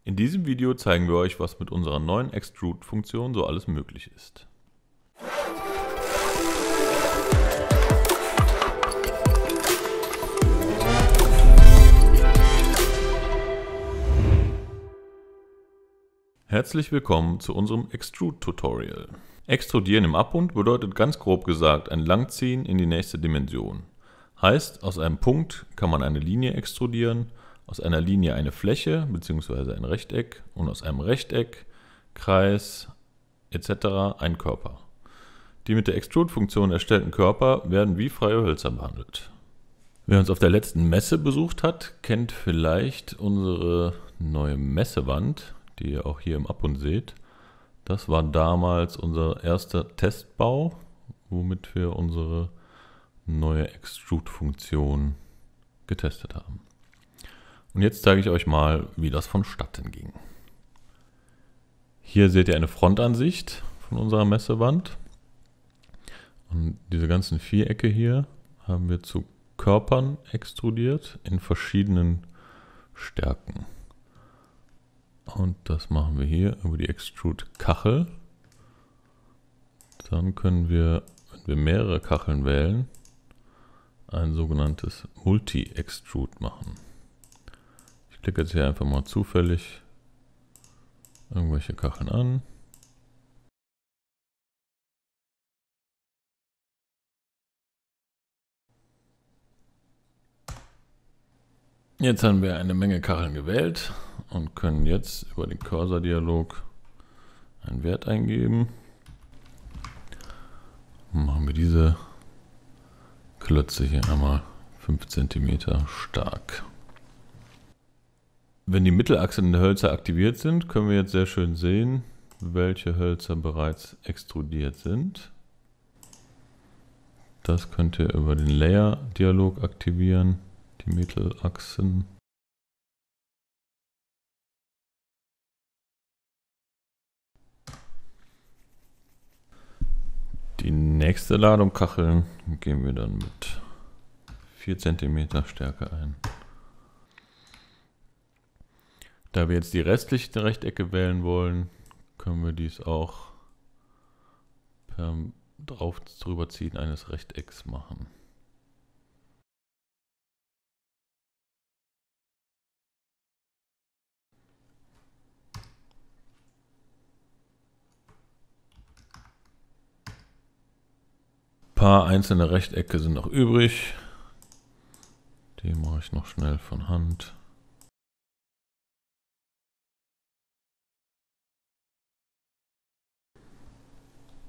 In diesem Video zeigen wir euch, was mit unserer neuen Extrude-Funktion so alles möglich ist. Herzlich willkommen zu unserem Extrude-Tutorial. Extrudieren im Abbund bedeutet ganz grob gesagt ein Langziehen in die nächste Dimension. Heißt, aus einem Punkt kann man eine Linie extrudieren, aus einer Linie eine Fläche bzw. ein Rechteck und aus einem Rechteck, Kreis etc. ein Körper. Die mit der Extrude-Funktion erstellten Körper werden wie freie Hölzer behandelt. Wer uns auf der letzten Messe besucht hat, kennt vielleicht unsere neue Messewand, die ihr auch hier im Abbund seht. Das war damals unser erster Testbau, womit wir unsere neue Extrude-Funktion getestet haben. Und jetzt zeige ich euch mal, wie das vonstatten ging. Hier seht ihr eine Frontansicht von unserer Messewand. Und diese ganzen Vierecke hier haben wir zu Körpern extrudiert in verschiedenen Stärken. Und das machen wir hier über die Extrude-Kachel. Dann können wir, wenn wir mehrere Kacheln wählen, ein sogenanntes Multi-Extrude machen. Ich klicke jetzt hier einfach mal zufällig irgendwelche Kacheln an. Jetzt haben wir eine Menge Kacheln gewählt und können jetzt über den Cursor-Dialog einen Wert eingeben. Dann machen wir diese Klötze hier einmal 5 cm stark. Wenn die Mittelachsen der Hölzer aktiviert sind, können wir jetzt sehr schön sehen, welche Hölzer bereits extrudiert sind. Das könnt ihr über den Layer-Dialog aktivieren, die Mittelachsen. Die nächste Ladung Kacheln geben wir dann mit 4 cm Stärke ein. Da wir jetzt die restlichen Rechtecke wählen wollen, können wir dies auch per drüberziehen eines Rechtecks machen. Ein paar einzelne Rechtecke sind noch übrig. Die mache ich noch schnell von Hand.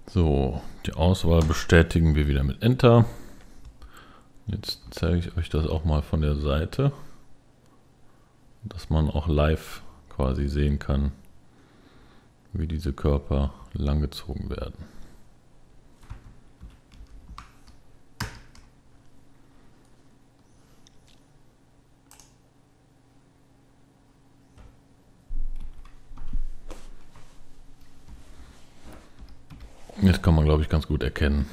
So, die Auswahl bestätigen wir wieder mit Enter. Jetzt zeige ich euch das auch mal von der Seite, dass man auch live quasi sehen kann, wie diese Körper langgezogen werden. Jetzt kann man, glaube ich, ganz gut erkennen,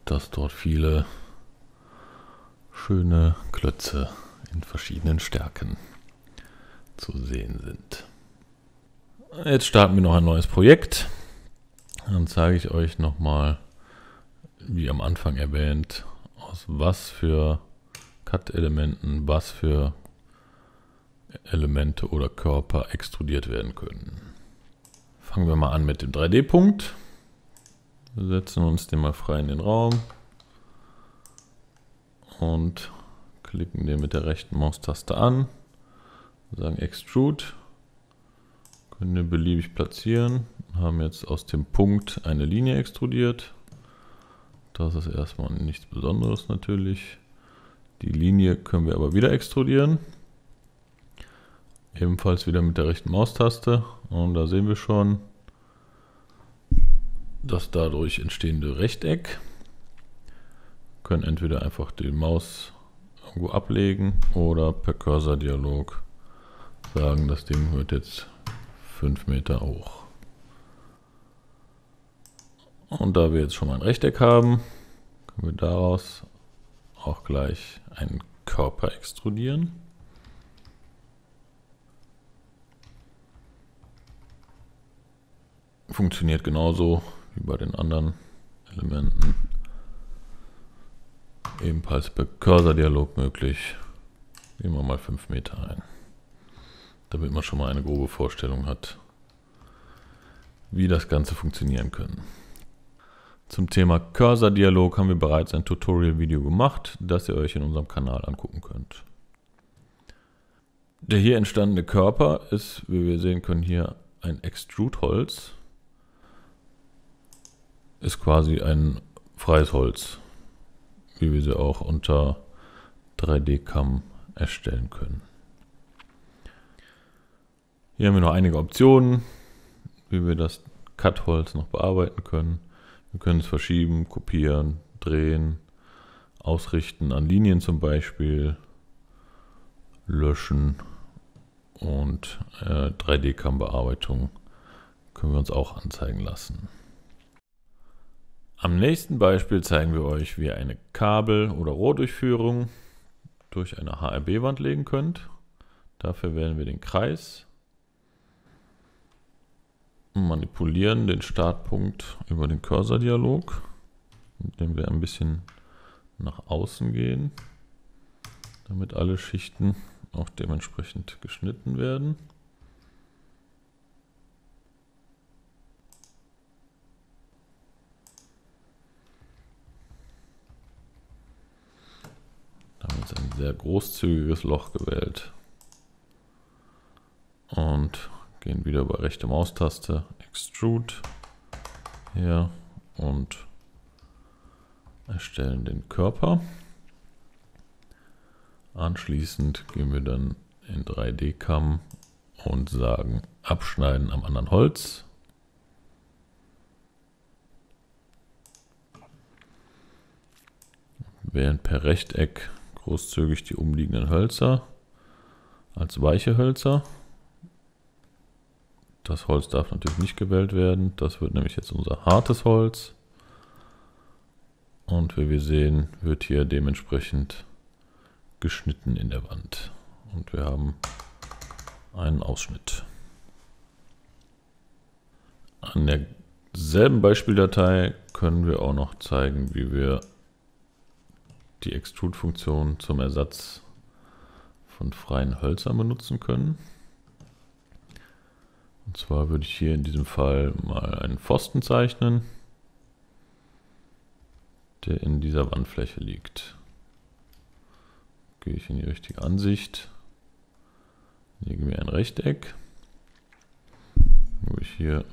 dass dort viele schöne Klötze in verschiedenen Stärken zu sehen sind. Jetzt starten wir noch ein neues Projekt. Dann zeige ich euch nochmal, wie am Anfang erwähnt, aus was für Cut-Elementen, was für Elemente oder Körper extrudiert werden können. Fangen wir mal an mit dem 3D-Punkt. Wir setzen uns den mal frei in den Raum und klicken den mit der rechten Maustaste an, sagen Extrude, können den beliebig platzieren, haben jetzt aus dem Punkt eine Linie extrudiert. Das ist erstmal nichts Besonderes natürlich. Die Linie können wir aber wieder extrudieren, ebenfalls wieder mit der rechten Maustaste, und da sehen wir schon das dadurch entstehende Rechteck. Wir können entweder einfach die Maus irgendwo ablegen oder per Cursor-Dialog sagen, das Ding wird jetzt 5 Meter hoch. Und da wir jetzt schon mal ein Rechteck haben, können wir daraus auch gleich einen Körper extrudieren. funktioniert genauso wie bei den anderen Elementen. Ebenfalls per Cursor-Dialog möglich. Gehen wir mal 5 Meter ein, damit man schon mal eine grobe Vorstellung hat, wie das Ganze funktionieren kann. Zum Thema Cursor-Dialog haben wir bereits ein Tutorial-Video gemacht, das ihr euch in unserem Kanal angucken könnt. Der hier entstandene Körper ist, wie wir sehen können, hier ein Extrude-Holz. Ist quasi ein freies Holz, wie wir sie auch unter 3D-CAM erstellen können. Hier haben wir noch einige Optionen, wie wir das Cut-Holz noch bearbeiten können. Wir können es verschieben, kopieren, drehen, ausrichten an Linien zum Beispiel, löschen und 3D-CAM-Bearbeitung können wir uns auch anzeigen lassen. Am nächsten Beispiel zeigen wir euch, wie ihr eine Kabel- oder Rohrdurchführung durch eine HRB-Wand legen könnt. Dafür wählen wir den Kreis und manipulieren den Startpunkt über den Cursor-Dialog, indem wir ein bisschen nach außen gehen, damit alle Schichten auch dementsprechend geschnitten werden. Da haben wir jetzt ein sehr großzügiges Loch gewählt und gehen wieder bei rechte Maustaste, Extrude hier und erstellen den Körper. Anschließend gehen wir dann in 3D-CAM und sagen Abschneiden am anderen Holz. Wählen per Rechteck großzügig die umliegenden Hölzer als weiche Hölzer. Das Holz darf natürlich nicht gewählt werden. Das wird nämlich jetzt unser hartes Holz. Und wie wir sehen, wird hier dementsprechend geschnitten in der Wand. Und wir haben einen Ausschnitt. An derselben Beispieldatei können wir auch noch zeigen, wie wir die Extrude-Funktion zum Ersatz von freien Hölzern benutzen können. Und zwar würde ich hier in diesem Fall mal einen Pfosten zeichnen, der in dieser Wandfläche liegt. Gehe ich in die richtige Ansicht, lege mir ein Rechteck, wo ich hier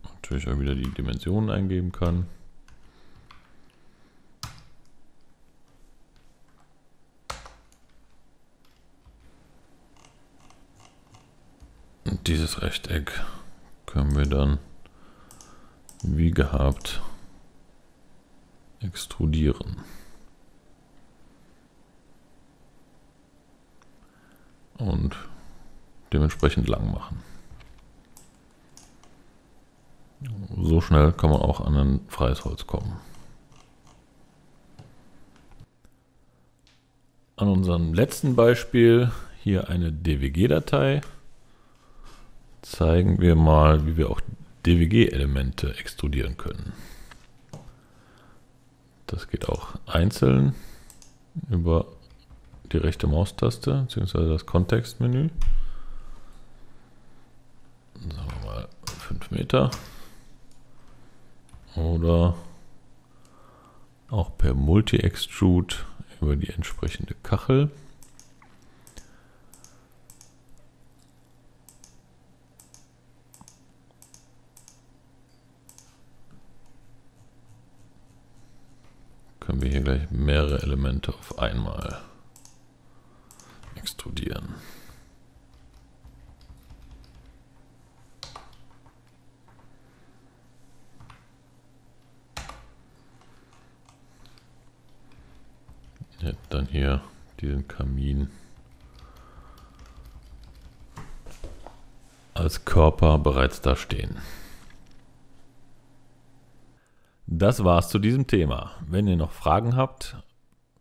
natürlich auch wieder die Dimensionen eingeben kann. Und dieses Rechteck können wir dann wie gehabt extrudieren. Und dementsprechend lang machen. So schnell kann man auch an ein freies Holz kommen. An unserem letzten Beispiel, hier eine DWG-Datei, zeigen wir mal, wie wir auch DWG-Elemente extrudieren können. Das geht auch einzeln über die rechte Maustaste bzw. das Kontextmenü. Sagen wir mal 5 Meter. Oder auch per Multi-Extrude über die entsprechende Kachel. Können wir hier gleich mehrere Elemente auf einmal extrudieren. Ja, dann hier diesen Kamin als Körper bereits da stehen. Das war's zu diesem Thema. Wenn ihr noch Fragen habt,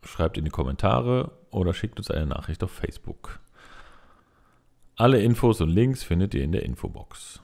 schreibt in die Kommentare oder schickt uns eine Nachricht auf Facebook. Alle Infos und Links findet ihr in der Infobox.